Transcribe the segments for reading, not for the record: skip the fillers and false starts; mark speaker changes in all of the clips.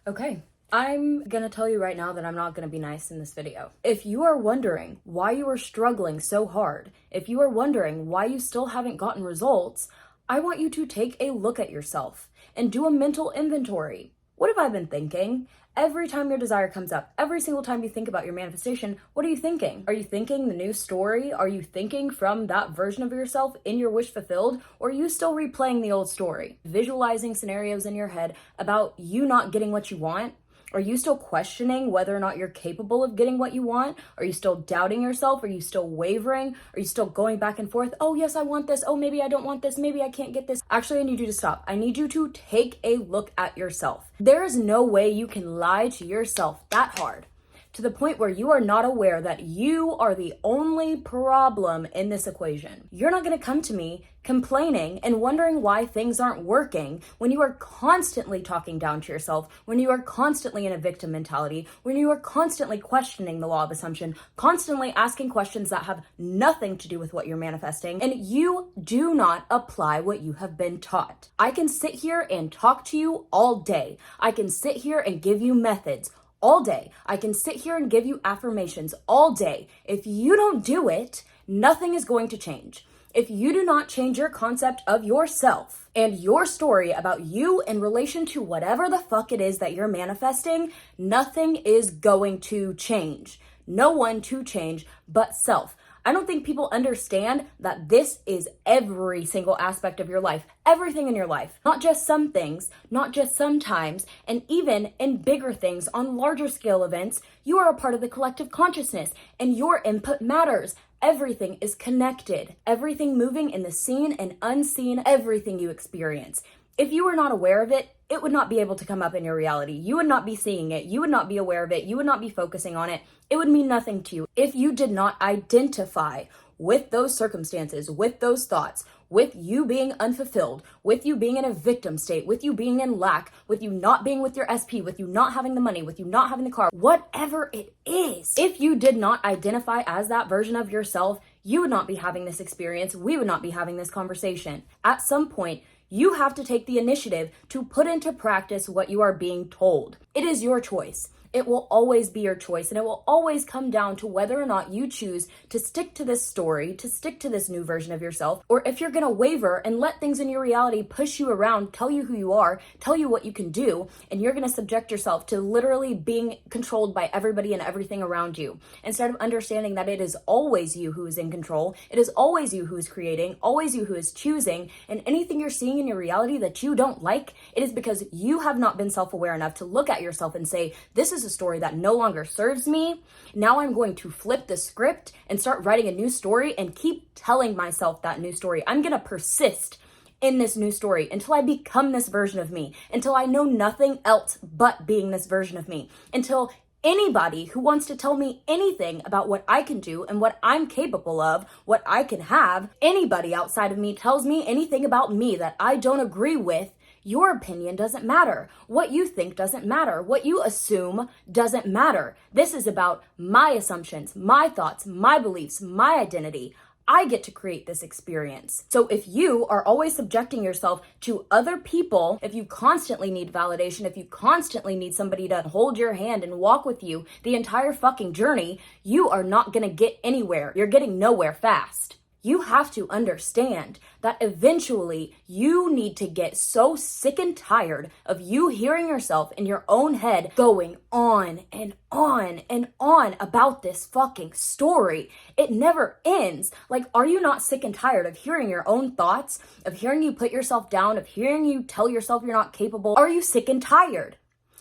Speaker 1: Okay, I'm gonna tell you right now that I'm not gonna be nice in this video. If you are wondering why you are struggling so hard, if you are wondering why you still haven't gotten results, I want you to take a look at yourself and do a mental inventory. What have I been thinking? Every time your desire comes up, every single time you think about your manifestation, what are you thinking? Are you thinking the new story? Are you thinking from that version of yourself in your wish fulfilled? Or are you still replaying the old story? Visualizing scenarios in your head about you not getting what you want? Are you still questioning whether or not you're capable of getting what you want? Are you still doubting yourself? Are you still wavering? Are you still going back and forth? Oh, yes, I want this. Oh, maybe I don't want this. Maybe I can't get this. Actually, I need you to stop. I need you to take a look at yourself. There is no way you can lie to yourself that hard, to the point where you are not aware that you are the only problem in this equation. You're not going to come to me complaining and wondering why things aren't working when you are constantly talking down to yourself, when you are constantly in a victim mentality, when you are constantly questioning the law of assumption, constantly asking questions that have nothing to do with what you're manifesting, and you do not apply what you have been taught. I can sit here and talk to you all day. I can sit here and give you methods all day. I can sit here and give you affirmations all day. If you don't do it, nothing is going to change. If you do not change your concept of yourself and your story about you in relation to whatever the fuck it is that you're manifesting, nothing is going to change. No one to change but self. I don't think people understand that this is every single aspect of your life, everything in your life, not just some things, not just sometimes, and even in bigger things on larger scale events, you are a part of the collective consciousness and your input matters. Everything is connected, everything moving in the seen and unseen, everything you experience. If you were not aware of it, it would not be able to come up in your reality. You would not be seeing it. You would not be aware of it. You would not be focusing on it. It would mean nothing to you if you did not identify with those circumstances, with those thoughts, with you being unfulfilled, with you being in a victim state, with you being in lack, with you not being with your SP, with you not having the money, with you not having the car, whatever it is. If you did not identify as that version of yourself, you would not be having this experience. We would not be having this conversation. At some point, you have to take the initiative to put into practice what you are being told. It is your choice. It will always be your choice, and it will always come down to whether or not you choose to stick to this story, to stick to this new version of yourself, or if you're gonna waver and let things in your reality push you around, tell you who you are, tell you what you can do, and you're gonna subject yourself to literally being controlled by everybody and everything around you. Instead of understanding that it is always you who is in control, it is always you who is creating, always you who is choosing, and anything you're seeing in your reality that you don't like, it is because you have not been self-aware enough to look at yourself and say, this is a story that no longer serves me. Now I'm going to flip the script and start writing a new story and keep telling myself that new story. I'm going to persist in this new story until I become this version of me, until I know nothing else but being this version of me, until anybody who wants to tell me anything about what I can do and what I'm capable of, what I can have, anybody outside of me tells me anything about me that I don't agree with, your opinion doesn't matter. What you think doesn't matter. What you assume doesn't matter. This is about my assumptions, my thoughts, my beliefs, my identity. I get to create this experience. So if you are always subjecting yourself to other people, if you constantly need validation, if you constantly need somebody to hold your hand and walk with you the entire fucking journey, you are not gonna get anywhere. You're getting nowhere fast. You have to understand that eventually you need to get so sick and tired of you hearing yourself in your own head going on and on and on about this fucking story. It never ends. Like, are you not sick and tired of hearing your own thoughts, of hearing you put yourself down, of hearing you tell yourself you're not capable? Are you sick and tired?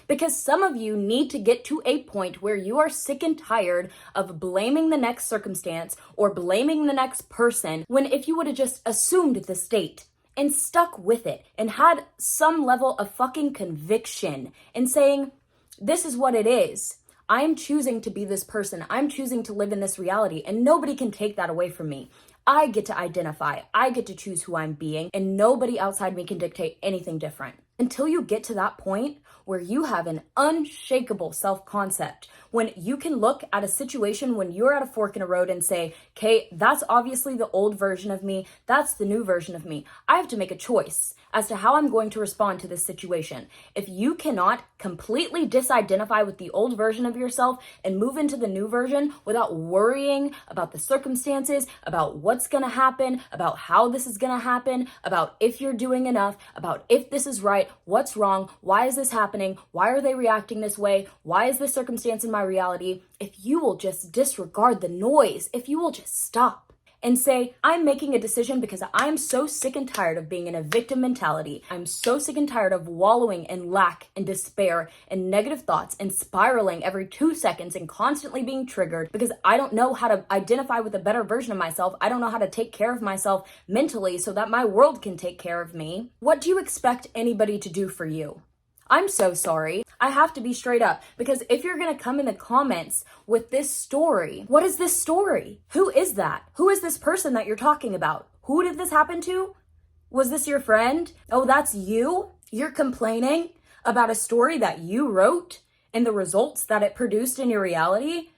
Speaker 1: Because some of you need to get to a point where you are sick and tired of blaming the next circumstance or blaming the next person, when if you would have just assumed the state and stuck with it and had some level of fucking conviction and saying, this is what it is. I'm choosing to be this person. I'm choosing to live in this reality, and nobody can take that away from me. I get to identify. I get to choose who I'm being, and nobody outside me can dictate anything different. Until you get to that point where you have an unshakable self-concept, when you can look at a situation when you're at a fork in a road and say, okay, that's obviously the old version of me, that's the new version of me. I have to make a choice as to how I'm going to respond to this situation. If you cannot completely disidentify with the old version of yourself and move into the new version without worrying about the circumstances, about what's gonna happen, about how this is gonna happen, about if you're doing enough, about if this is right, what's wrong, why is this happening, why are they reacting this way, why is this circumstance in my reality? If you will just disregard the noise, if you will just stop and say, I'm making a decision because I'm so sick and tired of being in a victim mentality. I'm so sick and tired of wallowing in lack and despair and negative thoughts and spiraling every 2 seconds and constantly being triggered because I don't know how to identify with a better version of myself. I don't know how to take care of myself mentally so that my world can take care of me. What do you expect anybody to do for you? I'm so sorry. I have to be straight up, because if you're going to come in the comments with this story, what is this story? Who is that? Who is this person that you're talking about? Who did this happen to? Was this your friend? Oh, that's you? You're complaining about a story that you wrote and the results that it produced in your reality?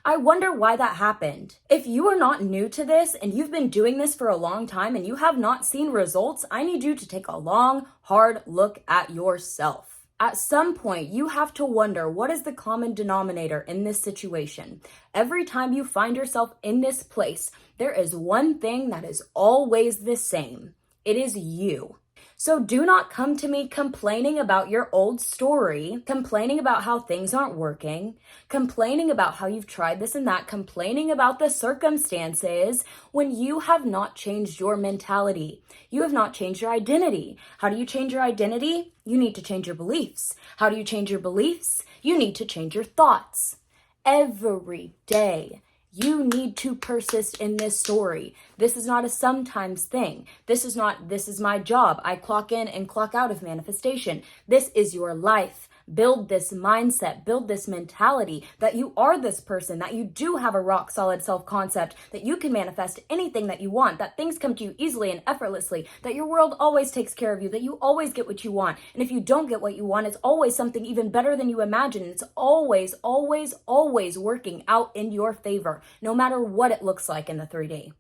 Speaker 1: I wonder why that happened. If you are not new to this and you've been doing this for a long time and you have not seen results, I need you to take a long, hard look at yourself. At some point, you have to wonder, what is the common denominator in this situation? Every time you find yourself in this place, there is one thing that is always the same. It is you. So do not come to me complaining about your old story, complaining about how things aren't working, complaining about how you've tried this and that, complaining about the circumstances when you have not changed your mentality. You have not changed your identity. How do you change your identity? You need to change your beliefs. How do you change your beliefs? You need to change your thoughts. Every day, you need to persist in this story. This is not a sometimes thing. This is my job. I clock in and clock out of manifestation. This is your life. Build this mindset, build this mentality that you are this person, that you do have a rock solid self-concept, that you can manifest anything that you want, that things come to you easily and effortlessly, that your world always takes care of you, that you always get what you want. And if you don't get what you want, it's always something even better than you imagine. It's always, always, always working out in your favor, no matter what it looks like in the 3D.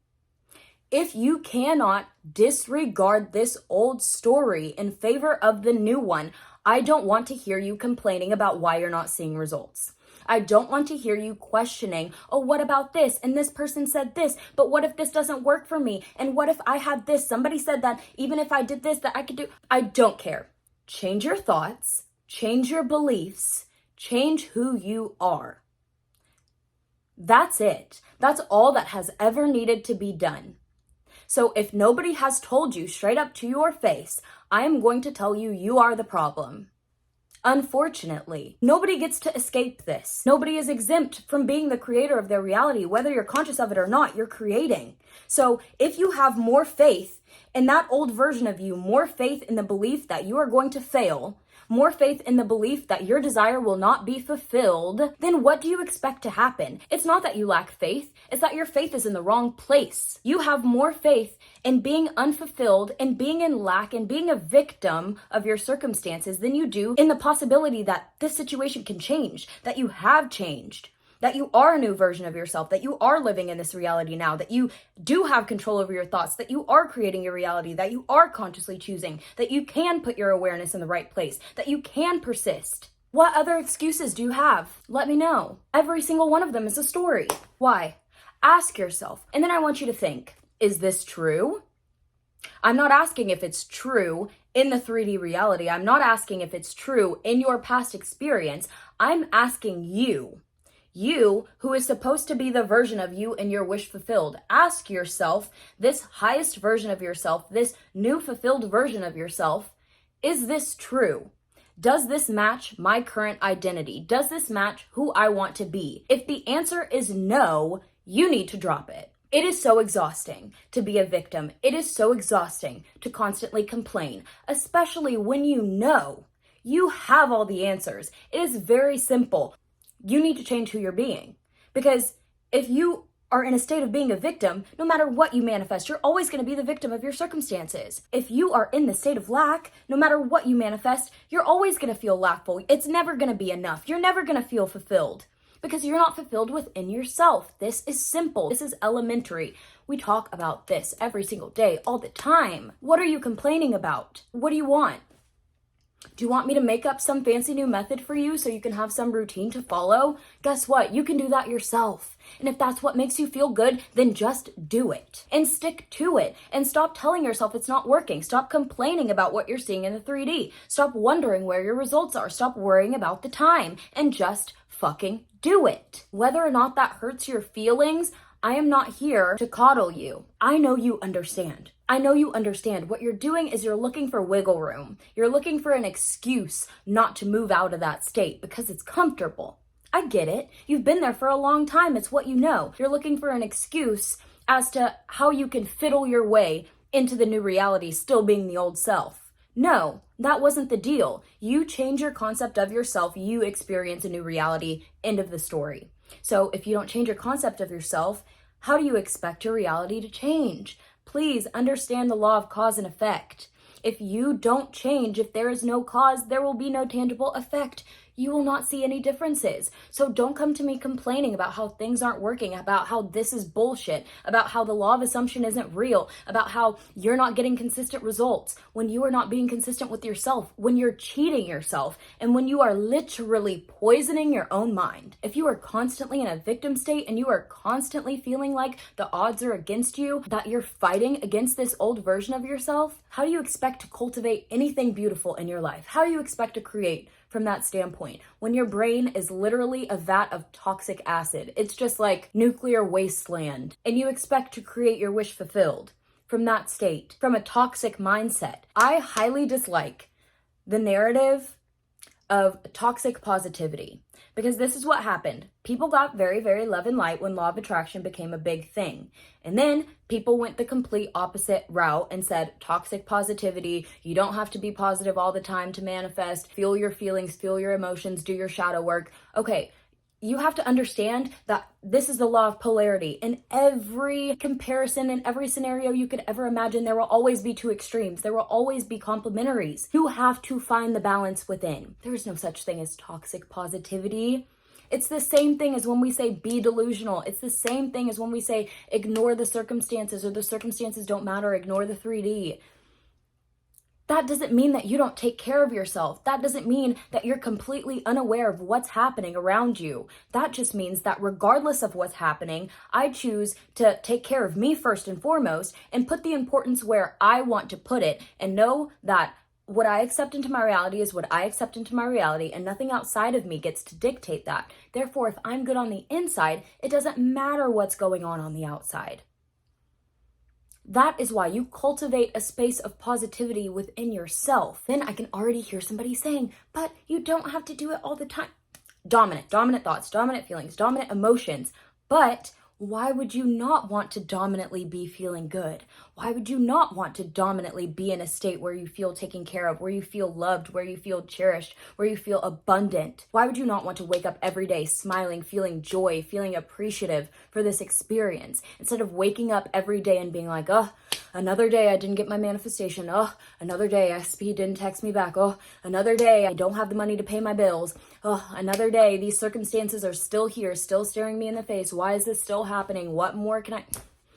Speaker 1: If you cannot disregard this old story in favor of the new one, I don't want to hear you complaining about why you're not seeing results. I don't want to hear you questioning, oh, what about this? And this person said this, but what if this doesn't work for me? And what if I had this? Somebody said that even if I did this, that I could do. I don't care. Change your thoughts, change your beliefs, change who you are. That's it. That's all that has ever needed to be done. So if nobody has told you straight up to your face, I am going to tell you you are the problem. Unfortunately, nobody gets to escape this. Nobody is exempt from being the creator of their reality. Whether you're conscious of it or not, you're creating. So if you have more faith in that old version of you, more faith in the belief that you are going to fail, more faith in the belief that your desire will not be fulfilled, then what do you expect to happen? It's not that you lack faith, it's that your faith is in the wrong place. You have more faith in being unfulfilled and being in lack and being a victim of your circumstances than you do in the possibility that this situation can change, that you have changed, that you are a new version of yourself, that you are living in this reality now, that you do have control over your thoughts, that you are creating your reality, that you are consciously choosing, that you can put your awareness in the right place, that you can persist. What other excuses do you have? Let me know. Every single one of them is a story. Why? Ask yourself. And then I want you to think, is this true? I'm not asking if it's true in the 3D reality. I'm not asking if it's true in your past experience. I'm asking you. You, who is supposed to be the version of you and your wish fulfilled, ask yourself, this highest version of yourself, this new fulfilled version of yourself, is this true? Does this match my current identity? Does this match who I want to be? If the answer is no, you need to drop it. It is so exhausting to be a victim. It is so exhausting to constantly complain, especially when you know you have all the answers. It is very simple. You need to change who you're being. Because if you are in a state of being a victim, no matter what you manifest, you're always going to be the victim of your circumstances. If you are in the state of lack, no matter what you manifest, you're always going to feel lackful. It's never going to be enough. You're never going to feel fulfilled because you're not fulfilled within yourself. This is simple. This is elementary. We talk about this every single day, all the time. What are you complaining about? What do you want? Do you want me to make up some fancy new method for you so you can have some routine to follow? Guess what? You can do that yourself. And if that's what makes you feel good, then just do it and stick to it and stop telling yourself it's not working. Stop complaining about what you're seeing in the 3D. Stop wondering where your results are. Stop worrying about the time and just fucking do it. Whether or not that hurts your feelings, I am not here to coddle you. I know you understand. I know you understand. What you're doing is you're looking for wiggle room. You're looking for an excuse not to move out of that state because it's comfortable. I get it. You've been there for a long time. It's what you know. You're looking for an excuse as to how you can fiddle your way into the new reality, still being the old self. No, that wasn't the deal. You change your concept of yourself, you experience a new reality. End of the story. So if you don't change your concept of yourself, how do you expect your reality to change? Please understand the law of cause and effect. If you don't change, if there is no cause, there will be no tangible effect. You will not see any differences. So don't come to me complaining about how things aren't working, about how this is bullshit, about how the law of assumption isn't real, about how you're not getting consistent results, when you are not being consistent with yourself, when you're cheating yourself, and when you are literally poisoning your own mind. If you are constantly in a victim state and you are constantly feeling like the odds are against you, that you're fighting against this old version of yourself, how do you expect to cultivate anything beautiful in your life? How do you expect to create from that standpoint when your brain is literally a vat of toxic acid? It's just like nuclear wasteland, and you expect to create your wish fulfilled from that state, from a toxic mindset. I highly dislike the narrative of toxic positivity because this is what happened. People got very, very love and light when law of attraction became a big thing. And then people went the complete opposite route and said, toxic positivity, you don't have to be positive all the time to manifest, feel your feelings, feel your emotions, do your shadow work. Okay, you have to understand that this is the law of polarity. In every comparison, in every scenario you could ever imagine, there will always be two extremes. There will always be complementaries. You have to find the balance within. There is no such thing as toxic positivity. It's the same thing as when we say be delusional. It's the same thing as when we say ignore the circumstances, or the circumstances don't matter, ignore the 3D. That doesn't mean that you don't take care of yourself. That doesn't mean that you're completely unaware of what's happening around you. That just means that regardless of what's happening, I choose to take care of me first and foremost and put the importance where I want to put it, and know that what I accept into my reality is what I accept into my reality, and nothing outside of me gets to dictate that. Therefore, if I'm good on the inside, it doesn't matter what's going on the outside. That is why you cultivate a space of positivity within yourself. Then I can already hear somebody saying, but you don't have to do it all the time. Dominant thoughts, dominant feelings, dominant emotions. But why would you not want to dominantly be feeling good? Why would you not want to dominantly be in a state where you feel taken care of, where you feel loved, where you feel cherished, where you feel abundant? Why would you not want to wake up every day smiling, feeling joy, feeling appreciative for this experience, instead of waking up every day and being like, oh, another day I didn't get my manifestation. Oh, another day SP didn't text me back. Oh, another day I don't have the money to pay my bills. Oh, another day these circumstances are still here, still staring me in the face. Why is this still happening? What more can I...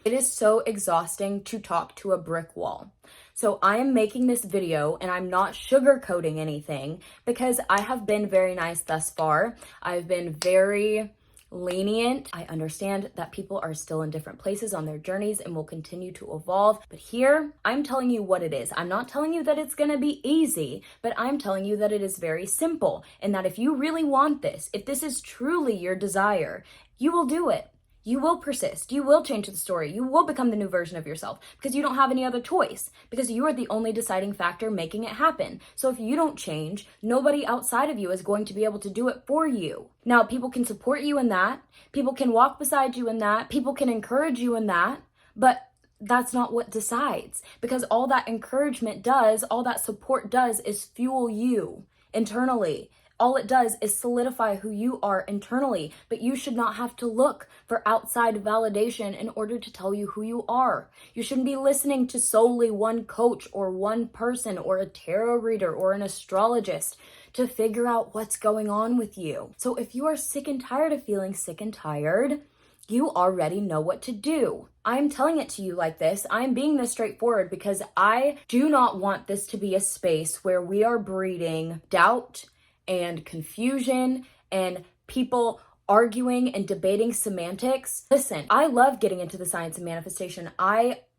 Speaker 1: It is so exhausting to talk to a brick wall. So I am making this video and I'm not sugarcoating anything because I have been very nice thus far. I've been very lenient. I understand that people are still in different places on their journeys and will continue to evolve. But here, I'm telling you what it is. I'm not telling you that it's going to be easy, but I'm telling you that it is very simple, and that if you really want this, if this is truly your desire, you will do it. You will persist. You will change the story. You will become the new version of yourself because you don't have any other choice, because you are the only deciding factor making it happen. So if you don't change, nobody outside of you is going to be able to do it for you. Now, people can support you in that. People can walk beside you in that. People can encourage you in that. But that's not what decides, because all that encouragement does, all that support does, is fuel you internally. All it does is solidify who you are internally, but you should not have to look for outside validation in order to tell you who you are. You shouldn't be listening to solely one coach or one person or a tarot reader or an astrologist to figure out what's going on with you. So if you are sick and tired of feeling sick and tired, you already know what to do. I'm telling it to you like this. I'm being this straightforward because I do not want this to be a space where we are breeding doubt and confusion and people arguing and debating semantics. Listen, I love getting into the science of manifestation.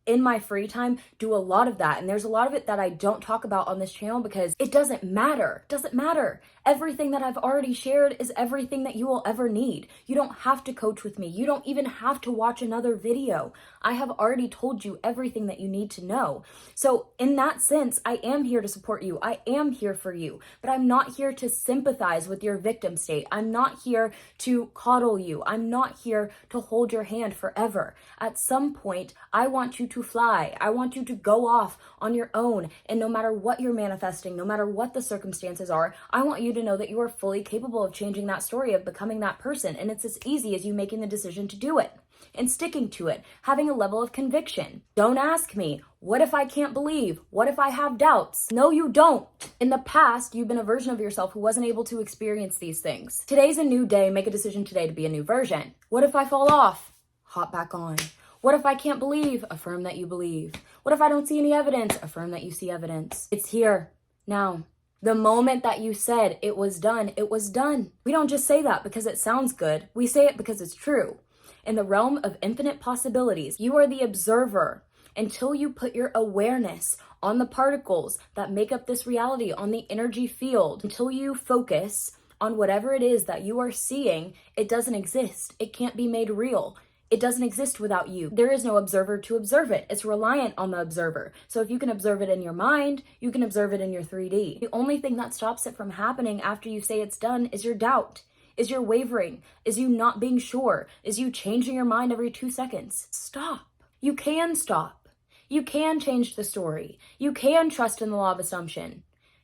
Speaker 1: In my free time, do a lot of that. And there's a lot of it that I don't talk about on this channel because it doesn't matter. It doesn't matter. Everything that I've already shared is everything that you will ever need. You don't have to coach with me. You don't even have to watch another video. I have already told you everything that you need to know. So in that sense, I am here to support you. I am here for you, but I'm not here to sympathize with your victim state. I'm not here to coddle you. I'm not here to hold your hand forever. At some point, I want you to fly. I want you to go off on your own. And no matter what you're manifesting, no matter what the circumstances are, I want you to know that you are fully capable of changing that story, of becoming that person. And it's as easy as you making the decision to do it and sticking to it, having a level of conviction. Don't ask me, what if I can't believe? What if I have doubts? No, you don't. In the past, you've been a version of yourself who wasn't able to experience these things. Today's a new day. Make a decision today to be a new version. What if I fall off? Hop back on. What if I can't believe? Affirm that you believe. What if I don't see any evidence? Affirm that you see evidence. It's here now. The moment that you said it was done, it was done. We don't just say that because it sounds good. We say it because it's true. In the realm of infinite possibilities, you are the observer until you put your awareness on the particles that make up this reality, on the energy field. Until you focus on whatever it is that you are seeing, it doesn't exist. It can't be made real. It doesn't exist without you. There is no observer to observe it. It's reliant on the observer. So if you can observe it in your mind, you can observe it in your 3D. The only thing that stops it from happening after you say it's done is your doubt, is your wavering, is you not being sure, is you changing your mind every 2 seconds. Stop. You can stop. You can change the story. You can trust in the law of assumption.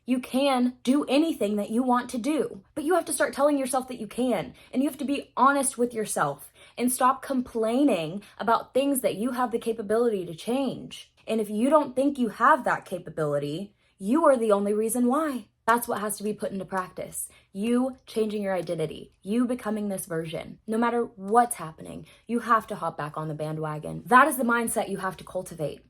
Speaker 1: You can do anything that you want to do, but you have to start telling yourself that you can, and you have to be honest with yourself and stop complaining about things that you have the capability to change. And if you don't think you have that capability, you are the only reason why. That's what has to be put into practice. You changing your identity, you becoming this version. No matter what's happening, you have to hop back on the bandwagon. That is the mindset you have to cultivate.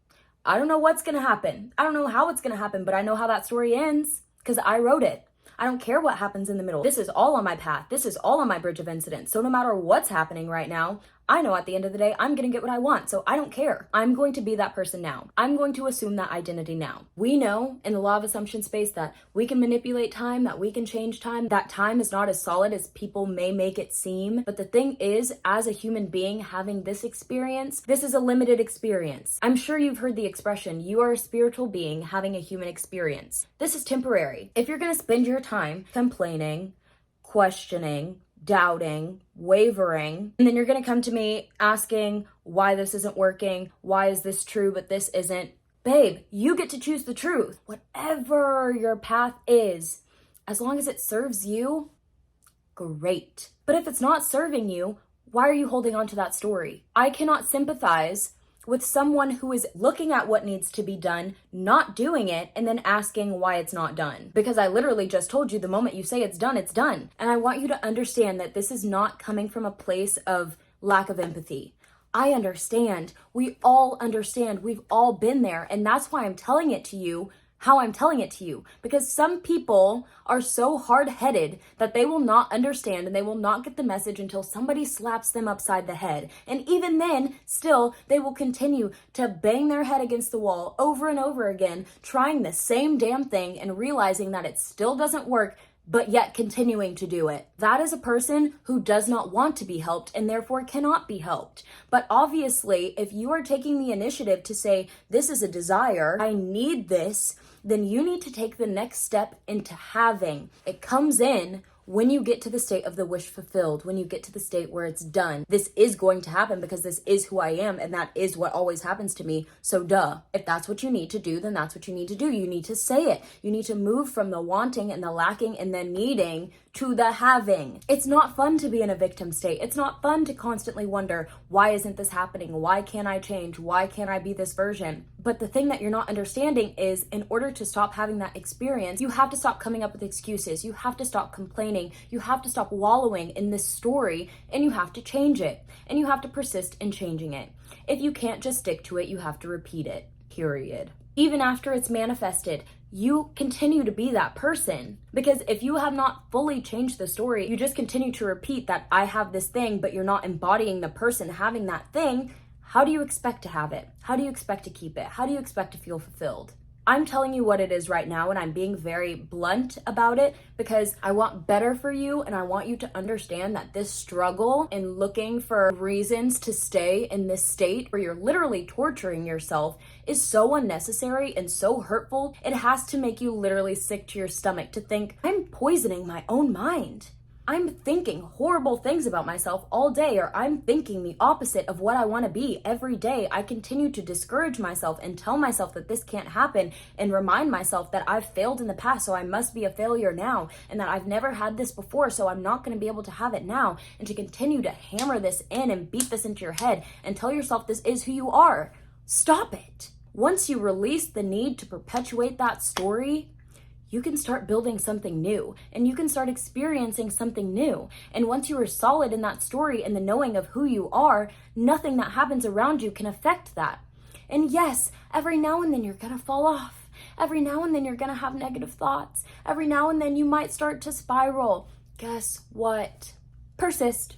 Speaker 1: I don't know what's going to happen. I don't know how it's going to happen, but I know how that story ends because I wrote it. I don't care what happens in the middle. This is all on my path. This is all on my bridge of incidents. So no matter what's happening right now, I know at the end of the day, I'm going to get what I want. So I don't care. I'm going to be that person now. I'm going to assume that identity now. We know in the law of assumption space that we can manipulate time, that we can change time, that time is not as solid as people may make it seem. But the thing is, as a human being having this experience, this is a limited experience. I'm sure you've heard the expression, you are a spiritual being having a human experience. This is temporary. If you're going to spend your time complaining, questioning, doubting, wavering, and then you're going to come to me asking why this isn't working, why is this true but this isn't. Babe, you get to choose the truth. Whatever your path is, as long as it serves you, great. But if it's not serving you, why are you holding on to that story? I cannot sympathize with someone who is looking at what needs to be done, not doing it, and then asking why it's not done. Because I literally just told you the moment you say it's done, it's done. And I want you to understand that this is not coming from a place of lack of empathy. I understand. We all understand. We've all been there. And that's why I'm telling it to you how I'm telling it to you, because some people are so hard-headed that they will not understand and they will not get the message until somebody slaps them upside the head. And even then, still, they will continue to bang their head against the wall over and over again, trying the same damn thing and realizing that it still doesn't work, but yet continuing to do it. That is a person who does not want to be helped and therefore cannot be helped. But obviously, if you are taking the initiative to say, this is a desire, I need this, then you need to take the next step into having. It comes in when you get to the state of the wish fulfilled, when you get to the state where it's done, this is going to happen because this is who I am and that is what always happens to me. So duh, if that's what you need to do, then that's what you need to do. You need to say it. You need to move from the wanting and the lacking and the needing to the having. It's not fun to be in a victim state. It's not fun to constantly wonder, why isn't this happening? Why can't I change? Why can't I be this version? But the thing that you're not understanding is, in order to stop having that experience, you have to stop coming up with excuses. You have to stop complaining. You have to stop wallowing in this story, and you have to change it. And you have to persist in changing it. If you can't just stick to it, you have to repeat it, period. Even after it's manifested, you continue to be that person. Because if you have not fully changed the story, you just continue to repeat that I have this thing, but you're not embodying the person having that thing, how do you expect to have it? How do you expect to keep it? How do you expect to feel fulfilled? I'm telling you what it is right now, and I'm being very blunt about it because I want better for you, and I want you to understand that this struggle in looking for reasons to stay in this state where you're literally torturing yourself is so unnecessary and so hurtful. It has to make you literally sick to your stomach to think, I'm poisoning my own mind. I'm thinking horrible things about myself all day, or I'm thinking the opposite of what I want to be every day. I continue to discourage myself and tell myself that this can't happen and remind myself that I've failed in the past, so I must be a failure now, and that I've never had this before, so I'm not going to be able to have it now, and to continue to hammer this in and beat this into your head and tell yourself this is who you are. Stop it. Once you release the need to perpetuate that story, you can start building something new, and you can start experiencing something new. And once you are solid in that story and the knowing of who you are, nothing that happens around you can affect that. And yes, every now and then you're gonna fall off. Every now and then you're gonna have negative thoughts. Every now and then you might start to spiral. Guess what? Persist.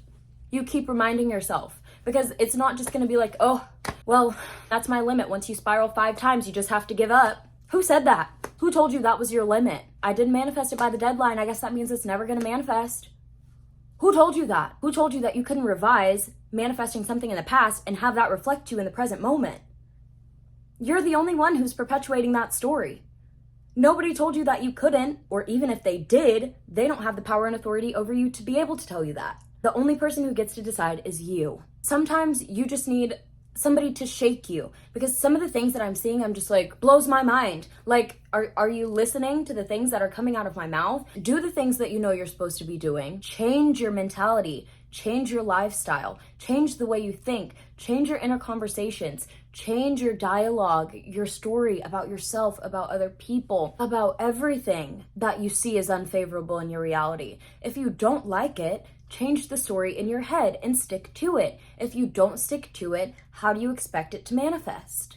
Speaker 1: You keep reminding yourself, because it's not just gonna be like, oh, well, that's my limit. Once you spiral 5 times, you just have to give up. Who said that? Who told you that was your limit? I didn't manifest it by the deadline. I guess that means it's never going to manifest. Who told you that? Who told you that you couldn't revise manifesting something in the past and have that reflect you in the present moment? You're the only one who's perpetuating that story. Nobody told you that you couldn't, or even if they did, they don't have the power and authority over you to be able to tell you that. The only person who gets to decide is you. Sometimes you just need somebody to shake you, because some of the things that I'm seeing, I'm just like, blows my mind. Like, are you listening to the things that are coming out of my mouth? Do the things that you know you're supposed to be doing. Change your mentality, change your lifestyle, change the way you think, change your inner conversations, change your dialogue, your story about yourself, about other people, about everything that you see as unfavorable in your reality. If you don't like it, change the story in your head and stick to it. If you don't stick to it, how do you expect it to manifest?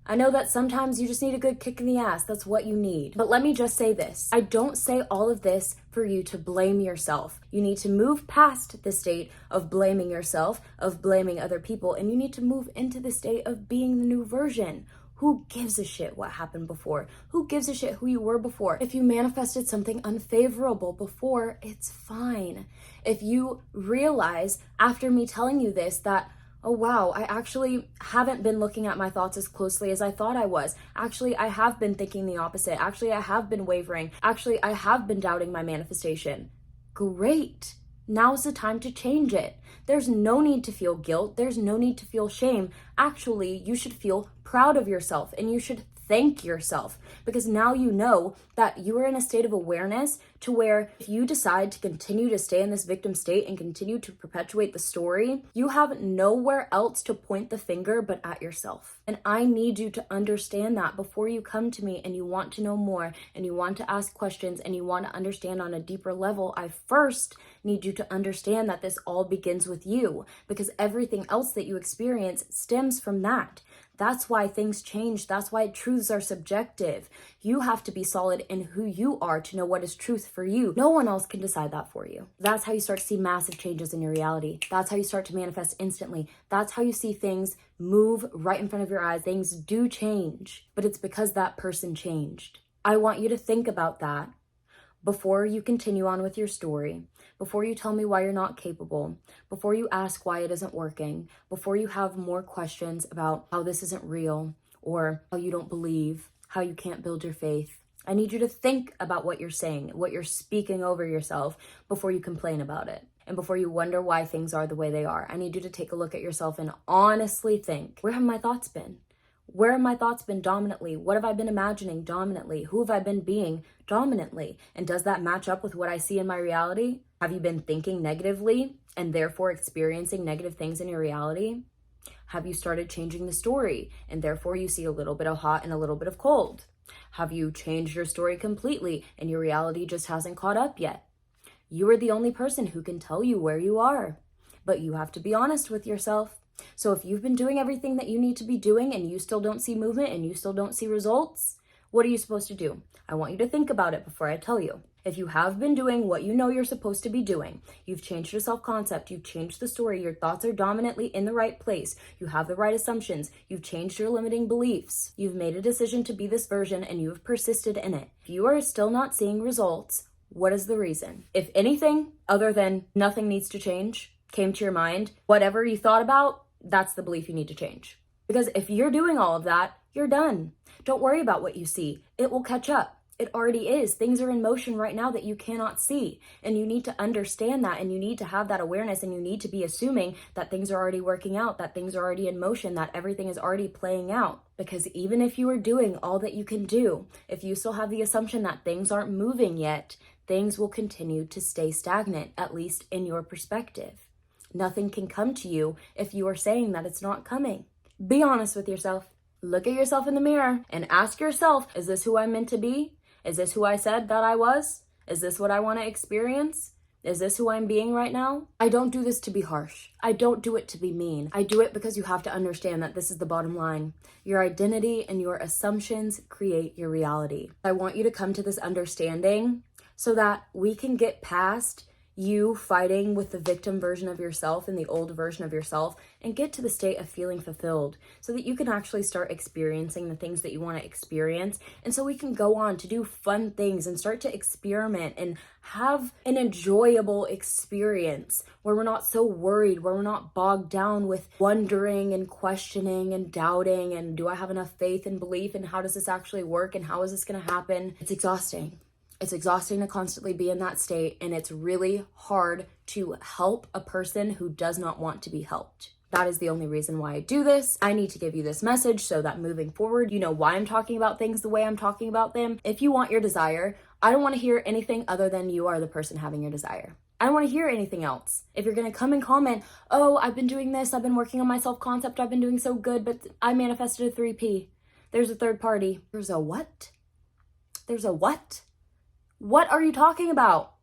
Speaker 1: I know that sometimes you just need a good kick in the ass. That's what you need. But let me just say this. I don't say all of this for you to blame yourself. You need to move past the state of blaming yourself, of blaming other people, and you need to move into the state of being the new version. Who gives a shit what happened before? Who gives a shit who you were before? If you manifested something unfavorable before, it's fine. If you realize after me telling you this that, oh wow, I actually haven't been looking at my thoughts as closely as I thought I was. Actually, I have been thinking the opposite. Actually, I have been wavering. Actually, I have been doubting my manifestation. Great. Now's the time to change it. There's no need to feel guilt. There's no need to feel shame. Actually, you should feel proud of yourself and you should thank yourself, because now you know that you are in a state of awareness to where if you decide to continue to stay in this victim state and continue to perpetuate the story, you have nowhere else to point the finger but at yourself. And I need you to understand that before you come to me and you want to know more and you want to ask questions and you want to understand on a deeper level. I first need you to understand that this all begins with you, because everything else that you experience stems from that. That's why things change. That's why truths are subjective. You have to be solid in who you are to know what is truth for you. No one else can decide that for you. That's how you start to see massive changes in your reality. That's how you start to manifest instantly. That's how you see things move right in front of your eyes. Things do change, but it's because that person changed. I want you to think about that before you continue on with your story, before you tell me why you're not capable, before you ask why it isn't working, before you have more questions about how this isn't real or how you don't believe, how you can't build your faith. I need you to think about what you're saying, what you're speaking over yourself before you complain about it. And before you wonder why things are the way they are. I need you to take a look at yourself and honestly think, where have my thoughts been? Where have my thoughts been dominantly? What have I been imagining dominantly? Who have I been being dominantly? And does that match up with what I see in my reality? Have you been thinking negatively and therefore experiencing negative things in your reality? Have you started changing the story and therefore you see a little bit of hot and a little bit of cold? Have you changed your story completely and your reality just hasn't caught up yet? You are the only person who can tell you where you are, but you have to be honest with yourself. So if you've been doing everything that you need to be doing and you still don't see movement and you still don't see results, what are you supposed to do? I want you to think about it before I tell you. If you have been doing what you know you're supposed to be doing, you've changed your self-concept, you've changed the story, your thoughts are dominantly in the right place, you have the right assumptions, you've changed your limiting beliefs, you've made a decision to be this version and you have persisted in it. If you are still not seeing results, what is the reason? If anything other than nothing needs to change came to your mind, whatever you thought about, that's the belief you need to change. Because if you're doing all of that, you're done. Don't worry about what you see. It will catch up. It already is. Things are in motion right now that you cannot see. And you need to understand that and you need to have that awareness and you need to be assuming that things are already working out, that things are already in motion, that everything is already playing out. Because even if you are doing all that you can do, if you still have the assumption that things aren't moving yet, things will continue to stay stagnant, at least in your perspective. Nothing can come to you if you are saying that it's not coming. Be honest with yourself. Look at yourself in the mirror and ask yourself, is this who I'm meant to be? Is this who I said that I was? Is this what I want to experience? Is this who I'm being right now? I don't do this to be harsh. I don't do it to be mean. I do it because you have to understand that this is the bottom line. Your identity and your assumptions create your reality. I want you to come to this understanding so that we can get past you fighting with the victim version of yourself and the old version of yourself and get to the state of feeling fulfilled so that you can actually start experiencing the things that you want to experience. And so we can go on to do fun things and start to experiment and have an enjoyable experience where we're not so worried, where we're not bogged down with wondering and questioning and doubting and do I have enough faith and belief and how does this actually work and how is this going to happen? It's exhausting. It's exhausting to constantly be in that state, and it's really hard to help a person who does not want to be helped. That is the only reason why I do this. I need to give you this message so that moving forward, you know why I'm talking about things the way I'm talking about them. If you want your desire, I don't want to hear anything other than you are the person having your desire. I don't want to hear anything else. If you're going to come and comment, oh, I've been doing this, I've been working on my self-concept, I've been doing so good, but I manifested a 3P. There's a third party. There's a what? There's a what? What are you talking about?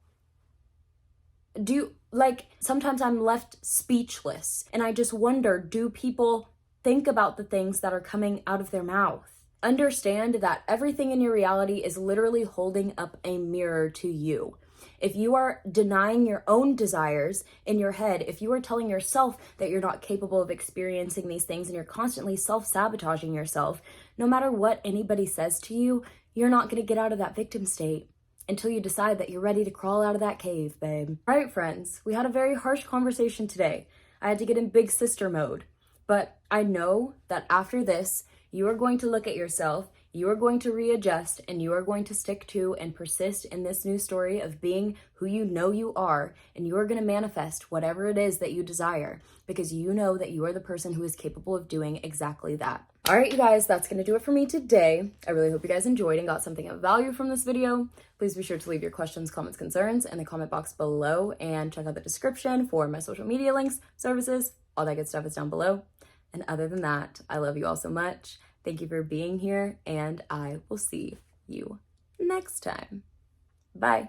Speaker 1: Sometimes I'm left speechless and I just wonder, do people think about the things that are coming out of their mouth? Understand that everything in your reality is literally holding up a mirror to you. If you are denying your own desires in your head, if you are telling yourself that you're not capable of experiencing these things and you're constantly self-sabotaging yourself, no matter what anybody says to you, you're not going to get out of that victim state until you decide that you're ready to crawl out of that cave, babe. All right, friends, we had a very harsh conversation today. I had to get in big sister mode, but I know that after this, you are going to look at yourself, you are going to readjust, and you are going to stick to and persist in this new story of being who you know you are, and you are going to manifest whatever it is that you desire, because you know that you are the person who is capable of doing exactly that. All right, you guys, that's going to do it for me today. I really hope you guys enjoyed and got something of value from this video. Please be sure to leave your questions, comments, concerns in the comment box below, and check out the description for my social media links, services, all that good stuff is down below. And other than that, I love you all so much. Thank you for being here, and I will see you next time. Bye.